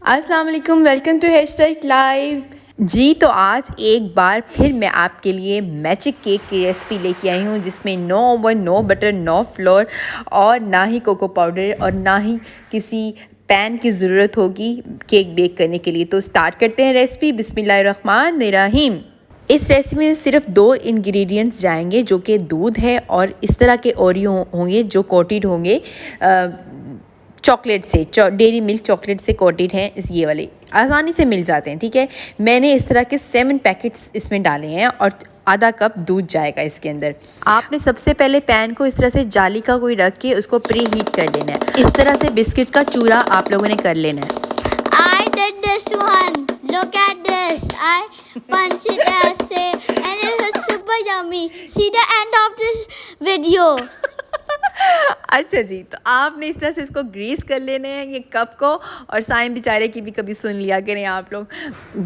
अस्सलाम वालेकुम, welcome to hashtag live. जी तो आज एक बार फिर मैं आपके लिए मैजिक केक की रेसिपी लेके आई हूँ जिसमें no oven, no butter, no flour और ना ही कोको पाउडर और ना ही किसी पैन की ज़रूरत होगी केक बेक करने के लिए। तो स्टार्ट करते हैं रेसिपी। बिस्मिल्लाहिर्रहमानिर्रहीम। इस रेसिपी में सिर्फ दो इंग्रेडिएंट्स जाएंगे जो कि दूध है और इस तरह के ओरियो होंगे जो कोटेड होंगे चॉकलेट से। डेयरी मिल्क चॉकलेट से कोटेड हैं। इस ये वाले आसानी से मिल जाते हैं, ठीक है। मैंने इस तरह के 7 पैकेट्स इसमें डाले हैं और आधा कप दूध जाएगा इसके अंदर। आपने सबसे पहले पैन को इस तरह से जाली का कोई रख के उसको प्री हीट कर लेना है। इस तरह से बिस्किट का चूरा आप लोगों ने कर लेना है। I did this one. Look at this. I punched it ऐसे and it was super yummy. See the end of this video. अच्छा जी, तो आपने इस तरह से इसको ग्रीस कर लेने हैं ये कप को। और साइम बेचारे की भी कभी सुन लिया करें आप लोग।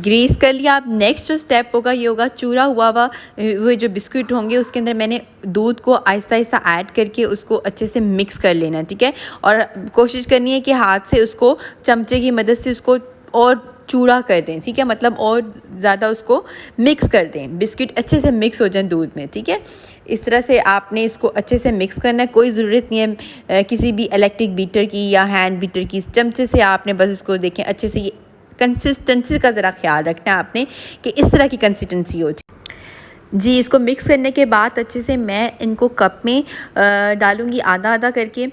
ग्रीस कर लिया। अब नेक्स्ट जो स्टेप होगा ये होगा चूरा हुआ वो जो बिस्कुट होंगे उसके अंदर मैंने दूध को आहिस्ता आहिस्ता ऐड करके उसको अच्छे से मिक्स कर लेना है, ठीक है। और कोशिश करनी है कि हाथ से उसको चमचे की मदद से उसको और चूड़ा कर दें, ठीक है। मतलब और ज़्यादा उसको मिक्स कर दें, बिस्किट अच्छे से मिक्स हो जाए दूध में, ठीक है। इस तरह से आपने इसको अच्छे से मिक्स करना है। कोई ज़रूरत नहीं है किसी भी इलेक्ट्रिक बीटर की या हैंड बीटर की। चमचे से आपने बस उसको देखें अच्छे से। ये कंसिस्टेंसी का ज़रा ख्याल रखना है आपने कि इस तरह की कंसिस्टेंसी हो। जी, इसको मिक्स करने के बाद अच्छे से मैं इनको कप में डालूँगी आधा आधा करके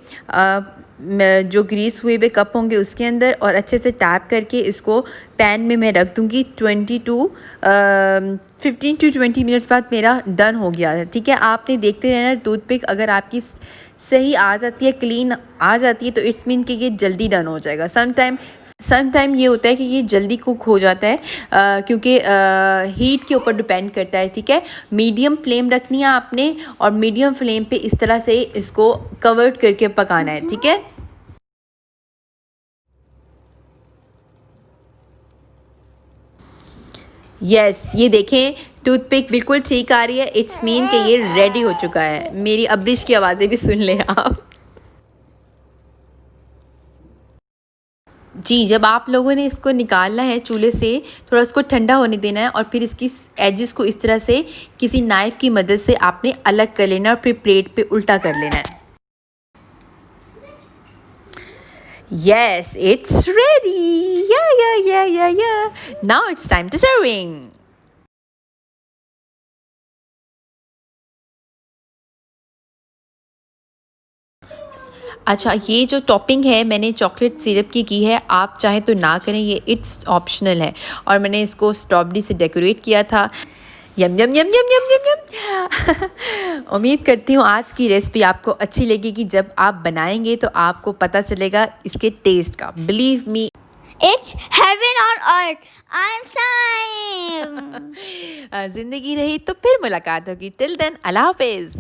जो ग्रीस हुए हुए कप होंगे उसके अंदर। और अच्छे से टैप करके इसको पैन में मैं रख दूँगी 15 टू 20 मिनट्स बाद मेरा डन हो गया है, ठीक है। आपने देखते रहना टूथपिक अगर आपकी सही आ जाती है, क्लीन आ जाती है, तो इट्स मीन कि ये जल्दी डन हो जाएगा। सम टाइम ये होता है कि ये जल्दी कुक हो जाता है क्योंकि हीट के ऊपर डिपेंड करता है, ठीक है। मीडियम फ्लेम रखनी है आपने और मीडियम फ्लेम पे इस तरह से इसको कवर्ड करके पकाना है, ठीक है। यस, ये देखें टूथपिक बिल्कुल ठीक आ रही है। इट्स मीन कि ये रेडी हो चुका है। मेरी अब्रिश की आवाज़ें भी सुन लें आप। जी, जब आप लोगों ने इसको निकालना है चूल्हे से, थोड़ा उसको ठंडा होने देना है और फिर इसकी एजेस को इस तरह से किसी नाइफ़ की मदद से आपने अलग कर लेना है और फिर प्लेट पे उल्टा कर लेना है। Yes, it's ready. Yeah. Now it's time to serving. अच्छा, ये जो टॉपिंग है मैंने चॉकलेट सिरप की है। आप चाहें तो ना करें, ये इट्स ऑप्शनल है। और मैंने इसको स्ट्रॉबेरी से डेकोरेट किया था। यम यम यम यम यम यम यम। उम्मीद करती हूँ आज की रेसिपी आपको अच्छी लगेगी। जब आप बनाएंगे तो आपको पता चलेगा इसके टेस्ट का। Believe me. It's heaven on earth. I'm Saim. ज़िंदगी रही तो फिर मुलाकात होगी। टिल देन अल्लाह हाफिज़।